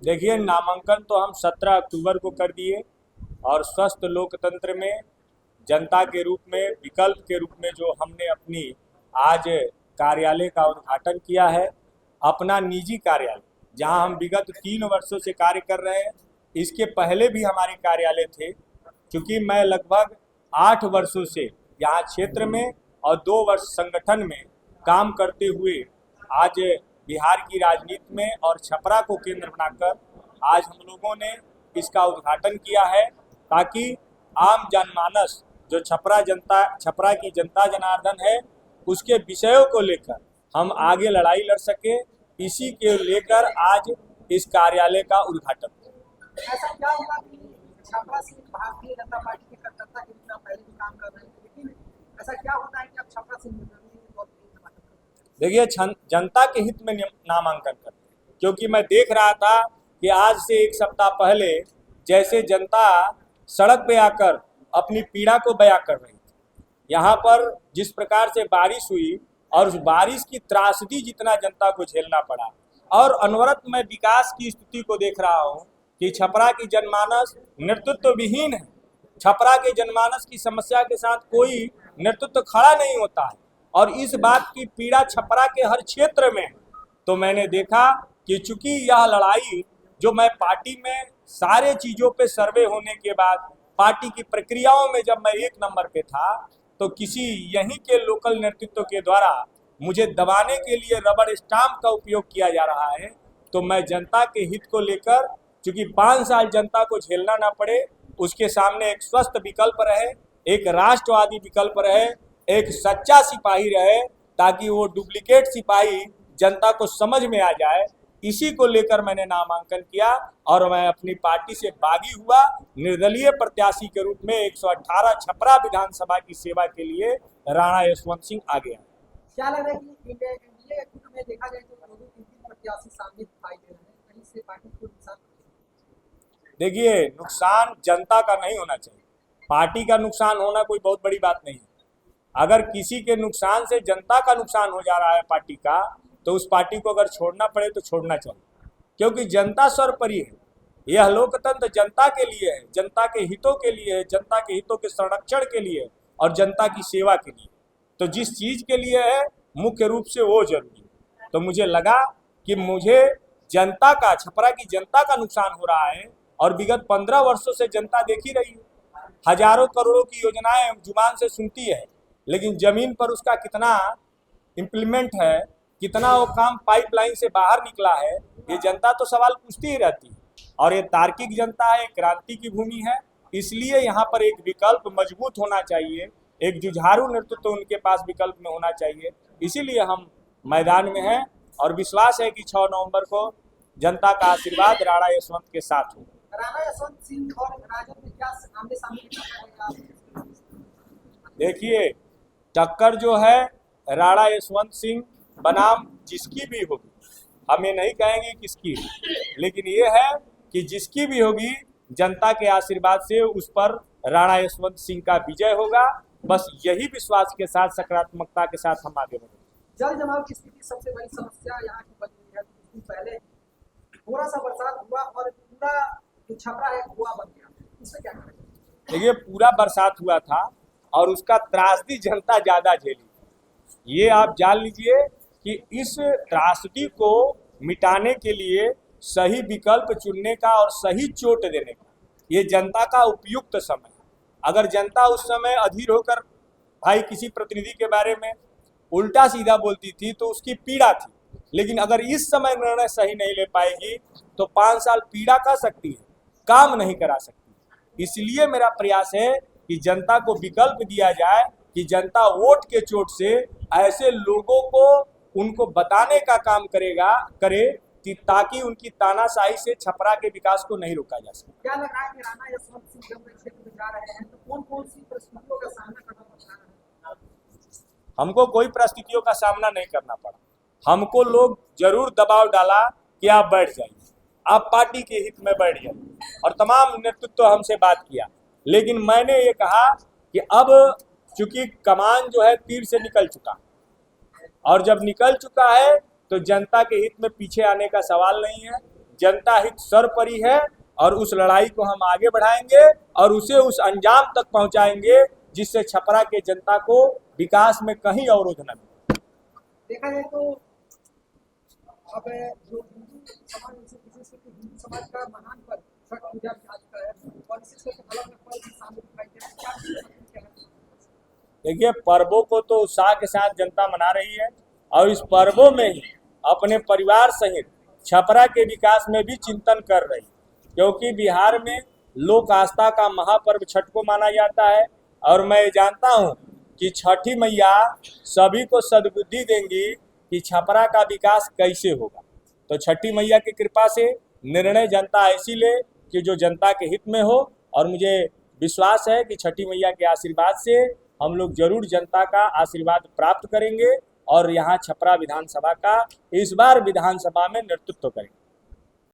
देखिए, नामांकन तो हम 17 अक्टूबर को कर दिए और स्वस्थ लोकतंत्र में जनता के रूप में, विकल्प के रूप में जो हमने अपनी आज कार्यालय का उद्घाटन किया है, अपना निजी कार्यालय जहां हम विगत 3 वर्षों से कार्य कर रहे हैं। इसके पहले भी हमारे कार्यालय थे, क्योंकि मैं लगभग 8 वर्षों से यहाँ क्षेत्र में और 2 वर्ष संगठन में काम करते हुए आज बिहार की राजनीति में और छपरा को केंद्र बनाकर आज हम लोगों ने इसका उद्घाटन किया है, ताकि आम जनमानस जो छपरा की जनता जनार्दन है, उसके विषयों को लेकर हम आगे लड़ाई लड़ सके। इसी के लेकर आज इस कार्यालय का उद्घाटन। ऐसा क्या हुआ कि छपरा से भारतीय जनता पार्टी के कार्यकर्ता के रूप में पहले भी काम कर रहे थे, लेकिन ऐसा क्या होता है कि अब छपरा से देखिए, जनता के हित में नामांकन करते हैं, क्योंकि मैं देख रहा था कि आज से 1 सप्ताह पहले जैसे जनता सड़क पे आकर अपनी पीड़ा को बयां कर रही थी, यहाँ पर जिस प्रकार से बारिश हुई और उस बारिश की त्रासदी जितना जनता को झेलना पड़ा, और अनवरत मैं विकास की स्थिति को देख रहा हूँ कि छपरा की जनमानस नेतृत्व विहीन है। छपरा के जनमानस की समस्या के साथ कोई नेतृत्व खड़ा नहीं होता है, और इस बात की पीड़ा छपरा के हर क्षेत्र में। तो मैंने देखा कि चूंकि यह लड़ाई जो मैं पार्टी में सारे चीज़ों पे सर्वे होने के बाद पार्टी की प्रक्रियाओं में जब मैं 1 नंबर पे था, तो किसी यहीं के लोकल नेतृत्व के द्वारा मुझे दबाने के लिए रबर स्टाम्प का उपयोग किया जा रहा है। तो मैं जनता के हित को लेकर, चूंकि 5 साल जनता को झेलना ना पड़े, उसके सामने एक स्वस्थ विकल्प रहे, एक राष्ट्रवादी विकल्प रहे, एक सच्चा सिपाही रहे, ताकि वो डुप्लीकेट सिपाही जनता को समझ में आ जाए। इसी को लेकर मैंने नामांकन किया और मैं अपनी पार्टी से बागी हुआ। निर्दलीय प्रत्याशी के रूप में 118 छपरा विधानसभा की सेवा के लिए राणा यशवंत सिंह आ गया। क्या लग रहा है कि एनडीए गुट में देखा जाए तो 2-3 प्रत्याशी सामने दिखाई दे रहे हैं, कहीं से पार्टी को नुकसान? देखिए, नुकसान जनता का नहीं होना चाहिए, पार्टी का नुकसान होना कोई बहुत बड़ी बात नहीं है। अगर किसी के नुकसान से जनता का नुकसान हो जा रहा है पार्टी का, तो उस पार्टी को अगर छोड़ना पड़े तो छोड़ना चाहिए, क्योंकि जनता सर्वोपरि है। यह लोकतंत्र जनता के लिए है, जनता के हितों के लिए है, जनता के हितों के संरक्षण के लिए और जनता की सेवा के लिए। तो जिस चीज़ के लिए है मुख्य रूप से वो जरूरी है। तो मुझे लगा कि मुझे जनता का, छपरा की जनता का नुकसान हो रहा है, और विगत 15 वर्षों से जनता देख ही रही है। हजारों करोड़ों की योजनाएं जुबान से सुनती है, लेकिन जमीन पर उसका कितना इम्प्लीमेंट है, कितना वो काम पाइपलाइन से बाहर निकला है, ये जनता तो सवाल पूछती ही रहती है। और ये तार्किक जनता है, क्रांति की भूमि है, इसलिए यहाँ पर एक विकल्प मजबूत होना चाहिए, एक जुझारू नेतृत्व उनके पास विकल्प में होना चाहिए। इसीलिए हम मैदान में हैं और विश्वास है कि 6 नवंबर को जनता का आशीर्वाद राणा यशवंत के साथ हो। राणा यशवंत सिंह और राजद में क्या आमने-सामने? देखिए, टक्कर जो है राणा यशवंत सिंह बनाम जिसकी भी होगी, हम ये नहीं कहेंगे किसकी, लेकिन ये है कि जिसकी भी होगी, जनता के आशीर्वाद से उस पर राणा यशवंत सिंह का विजय होगा। बस यही विश्वास के साथ, सकारात्मकता के साथ हम आगे बढ़ेंगे। जल जमाव की स्थिति सबसे बड़ी समस्या यहाँ की बनी हुई है। कुछ दिन पहले थोड़ा सा बरसात हुआ और पूरा जो छपरा है कुआं बन गया, इससे क्या करें? देखिए, पूरा बरसात हुआ था और उसका त्रासदी जनता ज़्यादा झेली। ये आप जान लीजिए कि इस त्रासदी को मिटाने के लिए सही विकल्प चुनने का और सही चोट देने का ये जनता का उपयुक्त समय है। अगर जनता उस समय अधीर होकर भाई किसी प्रतिनिधि के बारे में उल्टा सीधा बोलती थी तो उसकी पीड़ा थी, लेकिन अगर इस समय निर्णय सही नहीं ले पाएगी तो 5 साल पीड़ा कर सकती है, काम नहीं करा सकती। इसलिए मेरा प्रयास है कि जनता को विकल्प दिया जाए, कि जनता वोट के चोट से ऐसे लोगों को उनको बताने का काम करे कि ताकि उनकी तानाशाही से छपरा के विकास को नहीं रोका जा सके। क्या लग रहा है कि राणा यशवंत सिंह जब क्षेत्र में जा रहे हैं तो कौन-कौन सी परिस्थितियों का सामना करना पड़ रहा है? हमको कोई परिस्थितियों का सामना नहीं करना पड़ा। हमको लोग जरूर दबाव डाला कि आप बैठ जाइए, आप पार्टी के हित में बैठ जाइए, और तमाम नेतृत्व हमसे बात किया, लेकिन मैंने ये कहा कि अब चूंकि कमान जो है तीर से निकल चुका, और जब निकल चुका है तो जनता के हित में पीछे आने का सवाल नहीं है। जनता हित सर्वोपरि है और उस लड़ाई को हम आगे बढ़ाएंगे और उसे उस अंजाम तक पहुंचाएंगे जिससे छपरा के जनता को विकास में कहीं अवरोध न मिले। देखा जाए तो अब जो हिंदू समाज में से विशेष करके हिंदू समाज का महान पर्व छठ पूजा भी आ चुका है और विशेष करके अलग अलग पर्व भी सामने दिखाई दे रहे हैं। क्या देखिए, पर्वों को तो उत्साह के साथ जनता मना रही है और इस पर्वों में ही अपने परिवार सहित छपरा के विकास में भी चिंतन कर रही है, क्योंकि बिहार में लोक आस्था का महापर्व छठ को माना जाता है और मैं जानता हूं कि छठी मैया सभी को सद्बुद्धि देंगी कि छपरा का विकास कैसे होगा। तो छठी मैया की कृपा से निर्णय जनता ऐसी ले कि जो जनता के हित में हो और मुझे विश्वास है कि छठी मैया के आशीर्वाद से हम लोग जरूर जनता का आशीर्वाद प्राप्त करेंगे और यहाँ छपरा विधानसभा का इस बार विधानसभा में नेतृत्व करेंगे।